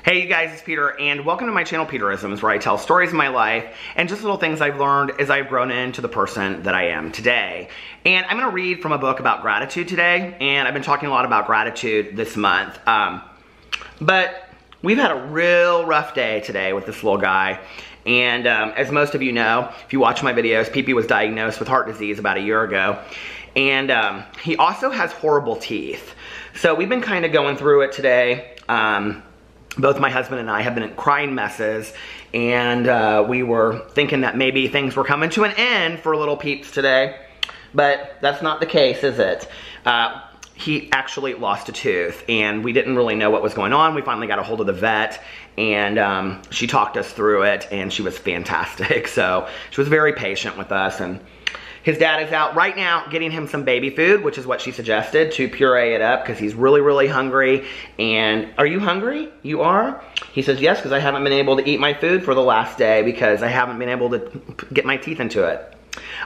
Hey you guys, it's Peter, and welcome to my channel Peterisms, where I tell stories of my life and just little things I've learned as I've grown into the person that I am today. And I'm going to read from a book about gratitude today, and I've been talking a lot about gratitude this month. But we've had a real rough day today with this little guy. And as most of you know, if you watch my videos, Pee-Pee was diagnosed with heart disease about a year ago. And he also has horrible teeth. So we've been kind of going through it today. Both my husband and I have been in crying messes, and we were thinking that maybe things were coming to an end for little Peeps today, but that's not the case, is it? He actually lost a tooth, and we didn't really know what was going on. We finally got a hold of the vet, and she talked us through it, and she was fantastic. So she was very patient with us, and his dad is out right now getting him some baby food, which is what she suggested, to puree it up because he's really, really hungry. And are you hungry? You are? He says, yes, because I haven't been able to eat my food for the last day because I haven't been able to get my teeth into it.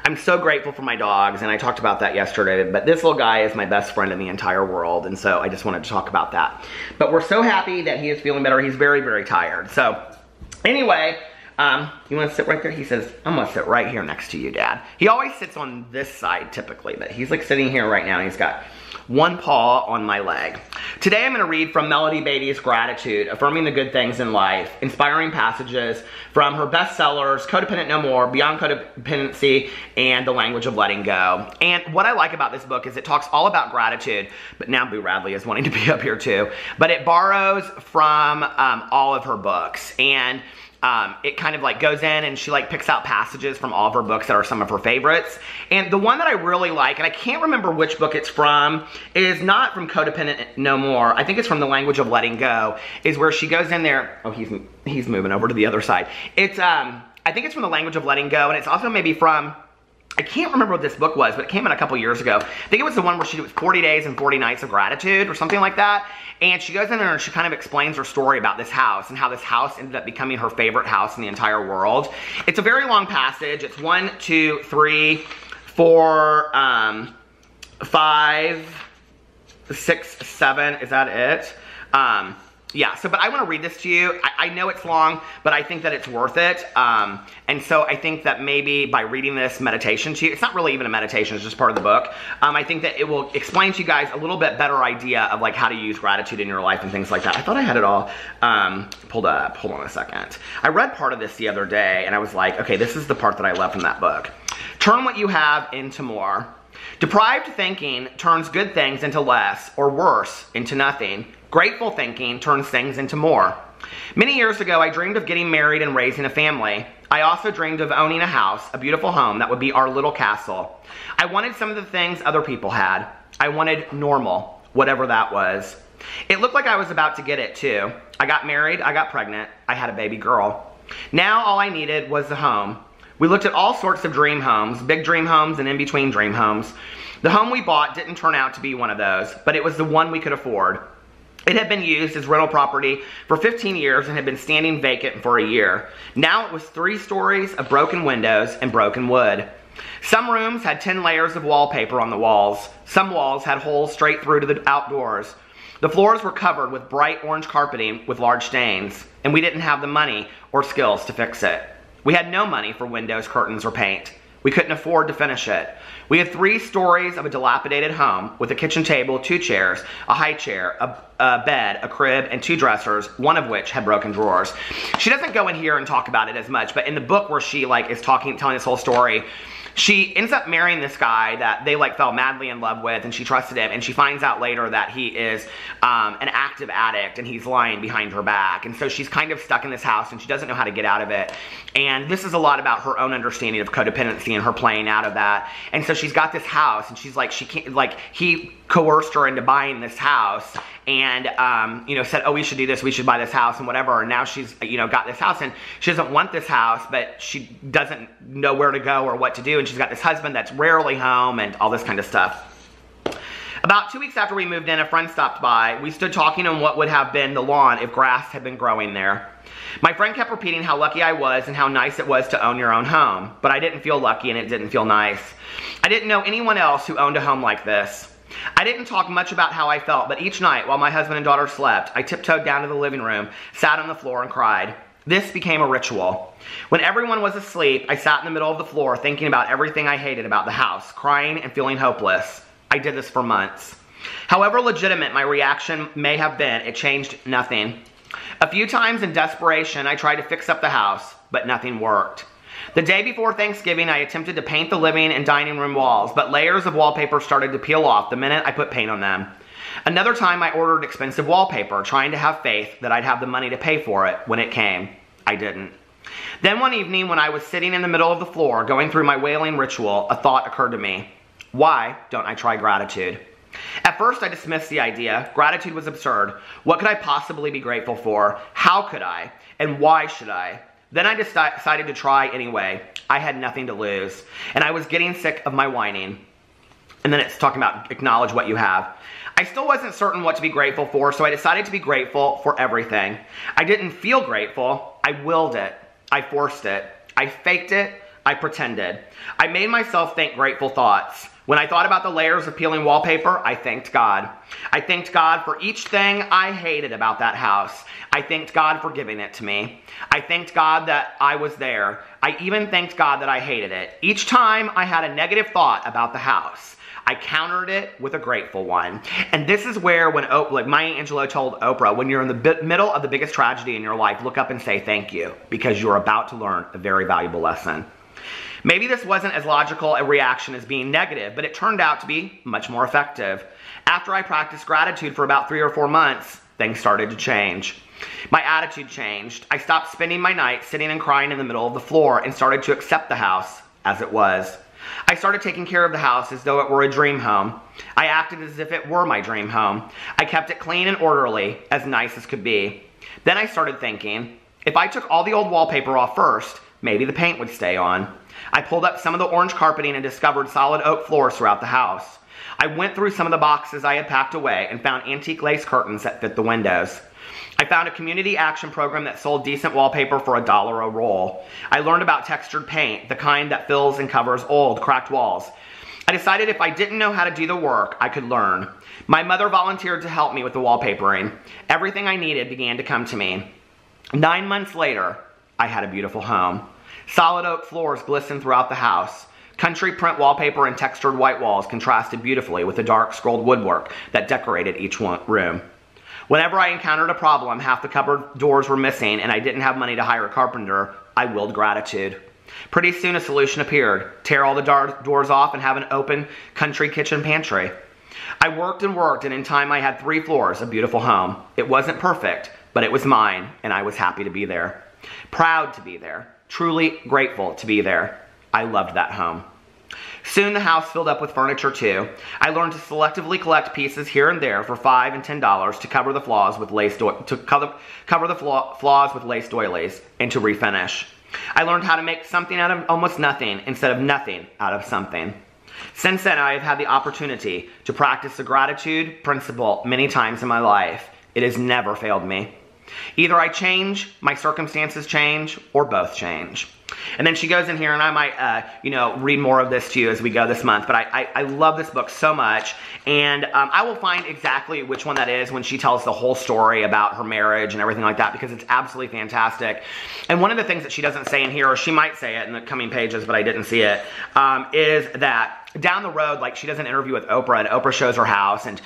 I'm so grateful for my dogs, and I talked about that yesterday, but this little guy is my best friend in the entire world, and so I just wanted to talk about that. But we're so happy that he is feeling better. He's very, very tired. So anyway, you want to sit right there? He says, I'm going to sit right here next to you, Dad. He always sits on this side typically, but he's like sitting here right now, and he's got one paw on my leg. Today I'm going to read from Melody Beattie's Gratitude, Affirming the Good Things in Life, inspiring passages from her bestsellers, Codependent No More, Beyond Codependency, and The Language of Letting Go. And what I like about this book is it talks all about gratitude, but now Boo Radley is wanting to be up here too, but it borrows from all of her books, and it kind of like goes in and she like picks out passages from all of her books that are some of her favorites. And the one that I really like, and I can't remember which book it's from, is not from Codependent No More. I think it's from The Language of Letting Go, is where she goes in there. Oh, he's moving over to the other side. It's, I think it's from The Language of Letting Go, and it's also maybe from, I can't remember what this book was, but it came out a couple years ago. I think it was the one where she did 40 days and 40 nights of gratitude or something like that. And she goes in there and she kind of explains her story about this house and how this house ended up becoming her favorite house in the entire world. It's a very long passage. It's 1, 2, 3, 4, 5, 6, 7. Is that it? Yeah, so, but I want to read this to you. I know it's long, but I think that it's worth it. And so I think that maybe by reading this meditation to you, it's not really even a meditation, it's just part of the book. I think that it will explain to you guys a little bit better idea of like how to use gratitude in your life and things like that. I thought I had it all pulled up. Hold on a second. I read part of this the other day, and I was like, okay, this is the part that I love from that book. Turn what you have into more. Deprived thinking turns good things into less, or worse, into nothing. Grateful thinking turns things into more. Many years ago, I dreamed of getting married and raising a family. I also dreamed of owning a house, a beautiful home that would be our little castle. I wanted some of the things other people had. I wanted normal, whatever that was. It looked like I was about to get it too. I got married, I got pregnant, I had a baby girl. Now all I needed was the home. We looked at all sorts of dream homes, big dream homes and in-between dream homes. The home we bought didn't turn out to be one of those, but it was the one we could afford. It had been used as rental property for 15 years and had been standing vacant for a year. Now it was 3 stories of broken windows and broken wood. Some rooms had 10 layers of wallpaper on the walls. Some walls had holes straight through to the outdoors. The floors were covered with bright orange carpeting with large stains, and we didn't have the money or skills to fix it. We had no money for windows, curtains, or paint. We couldn't afford to finish it. We had 3 stories of a dilapidated home with a kitchen table, 2 chairs, a high chair, a bed, a crib, and 2 dressers, one of which had broken drawers. She doesn't go in here and talk about it as much, but in the book where she like is telling this whole story, she ends up marrying this guy that they like fell madly in love with, and she trusted him, and she finds out later that he is an active addict and he's lying behind her back. And so she's kind of stuck in this house and she doesn't know how to get out of it. And this is a lot about her own understanding of codependency and her playing out of that. And so she's got this house, and she's like, she can't, like, he coerced her into buying this house, and you know, said, oh, we should do this, we should buy this house and whatever. And now she's, you know, got this house, and she doesn't want this house, but she doesn't know where to go or what to do. And she's got this husband that's rarely home and all this kind of stuff. About 2 weeks after we moved in, a friend stopped by. We stood talking on what would have been the lawn if grass had been growing there. My friend kept repeating how lucky I was and how nice it was to own your own home, but I didn't feel lucky and it didn't feel nice. I didn't know anyone else who owned a home like this. I didn't talk much about how I felt, but each night while my husband and daughter slept, I tiptoed down to the living room, sat on the floor, and cried. This became a ritual. When everyone was asleep, I sat in the middle of the floor thinking about everything I hated about the house, crying and feeling hopeless. I did this for months. However legitimate my reaction may have been, it changed nothing. A few times in desperation, I tried to fix up the house, but nothing worked. The day before Thanksgiving, I attempted to paint the living and dining room walls, but layers of wallpaper started to peel off the minute I put paint on them. Another time, I ordered expensive wallpaper, trying to have faith that I'd have the money to pay for it when it came. I didn't. Then one evening, when I was sitting in the middle of the floor, going through my wailing ritual, a thought occurred to me. Why don't I try gratitude? At first, I dismissed the idea. Gratitude was absurd. What could I possibly be grateful for? How could I? And why should I? Then I decided to try anyway. I had nothing to lose. And I was getting sick of my whining. And then it's talking about acknowledge what you have. I still wasn't certain what to be grateful for, so I decided to be grateful for everything. I didn't feel grateful. I willed it. I forced it. I faked it. I pretended. I made myself think grateful thoughts. When I thought about the layers of peeling wallpaper, I thanked God. I thanked God for each thing I hated about that house. I thanked God for giving it to me. I thanked God that I was there. I even thanked God that I hated it. Each time I had a negative thought about the house, I countered it with a grateful one. And this is where, when like Maya Angelou told Oprah, when you're in the middle of the biggest tragedy in your life, look up and say thank you, because you're about to learn a very valuable lesson. Maybe this wasn't as logical a reaction as being negative, but it turned out to be much more effective. After I practiced gratitude for about 3 or 4 months, things started to change. My attitude changed. I stopped spending my nights sitting and crying in the middle of the floor and started to accept the house as it was. I started taking care of the house as though it were a dream home. I acted as if it were my dream home. I kept it clean and orderly, as nice as could be. Then I started thinking, if I took all the old wallpaper off first, maybe the paint would stay on. I pulled up some of the orange carpeting and discovered solid oak floors throughout the house. I went through some of the boxes I had packed away and found antique lace curtains that fit the windows. I found a community action program that sold decent wallpaper for $1 a roll. I learned about textured paint, the kind that fills and covers old, cracked walls. I decided if I didn't know how to do the work, I could learn. My mother volunteered to help me with the wallpapering. Everything I needed began to come to me. 9 months later, I had a beautiful home. Solid oak floors glistened throughout the house. Country print wallpaper and textured white walls contrasted beautifully with the dark scrolled woodwork that decorated each room. Whenever I encountered a problem, half the cupboard doors were missing and I didn't have money to hire a carpenter, I willed gratitude. Pretty soon a solution appeared. Tear all the doors off and have an open country kitchen pantry. I worked and in time I had 3 floors, a beautiful home. It wasn't perfect, but it was mine and I was happy to be there. Proud to be there. Truly grateful to be there. I loved that home. Soon the house filled up with furniture too. I learned to selectively collect pieces here and there for $5 and $10 to cover the flaws with lace flaws with lace doilies and to refinish. I learned how to make something out of almost nothing instead of nothing out of something. Since then, I have had the opportunity to practice the gratitude principle many times in my life. It has never failed me. Either I change, my circumstances change, or both change. And then she goes in here, and I might, read more of this to you as we go this month. But I love this book so much, and I will find exactly which one that is when she tells the whole story about her marriage and everything like that, because it's absolutely fantastic. And one of the things that she doesn't say in here, or she might say it in the coming pages, but I didn't see it, is that down the road, like, she does an interview with Oprah, and Oprah shows her house, and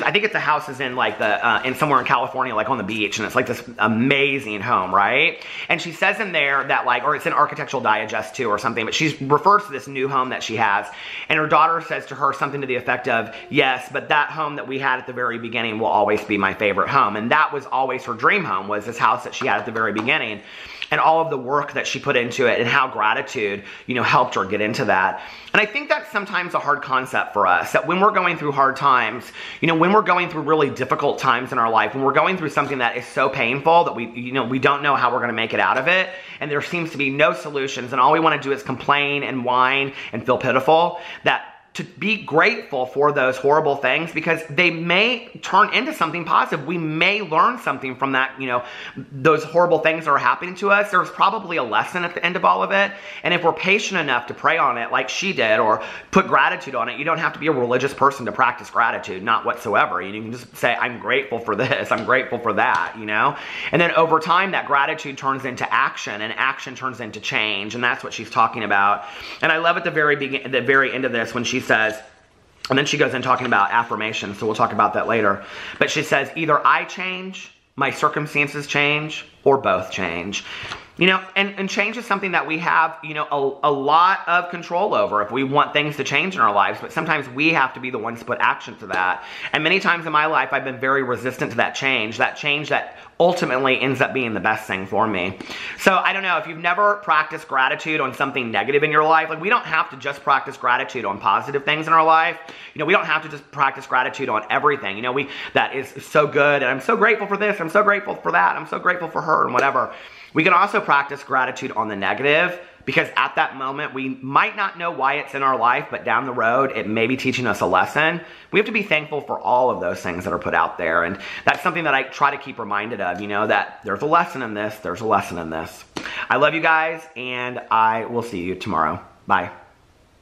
I think the house is in like in somewhere in California, like on the beach, and it's like this amazing home, right? And she says in there that, like, or it's in Architectural Digest too or something, but she refers to this new home that she has, and her daughter says to her something to the effect of, yes, but that home that we had at the very beginning will always be my favorite home. And that was always her dream home, was this house that she had at the very beginning. And all of the work that she put into it and how gratitude, helped her get into that. And I think that's sometimes a hard concept for us, that when we're going through hard times, when we're going through really difficult times in our life, when we're going through something that is so painful that we don't know how we're going to make it out of it, and there seems to be no solutions, and all we want to do is complain and whine and feel pitiful, that to be grateful for those horrible things, because they may turn into something positive. We may learn something from that, you know, those horrible things that are happening to us. There's probably a lesson at the end of all of it. And if we're patient enough to pray on it like she did, or put gratitude on it, you don't have to be a religious person to practice gratitude, not whatsoever. You can just say, I'm grateful for this, I'm grateful for that, you know? And then over time, that gratitude turns into action, and action turns into change. And that's what she's talking about. And I love at the very end of this when she says, and then she goes in talking about affirmation, so we'll talk about that later. But she says, either I change, my circumstances change, or both change. You know, and change is something that we have, you know, a lot of control over if we want things to change in our lives. But sometimes we have to be the ones to put action to that. And many times in my life, I've been very resistant to that change that ultimately ends up being the best thing for me. So I don't know, if you've never practiced gratitude on something negative in your life, like, we don't have to just practice gratitude on positive things in our life. You know, we don't have to just practice gratitude on everything. You know, that is so good, and I'm so grateful for this, I'm so grateful for that, I'm so grateful for her, and whatever. We can also practice gratitude on the negative, because at that moment, we might not know why it's in our life, but down the road, it may be teaching us a lesson. We have to be thankful for all of those things that are put out there. And that's something that I try to keep reminded of, you know, that there's a lesson in this, there's a lesson in this. I love you guys, and I will see you tomorrow. Bye.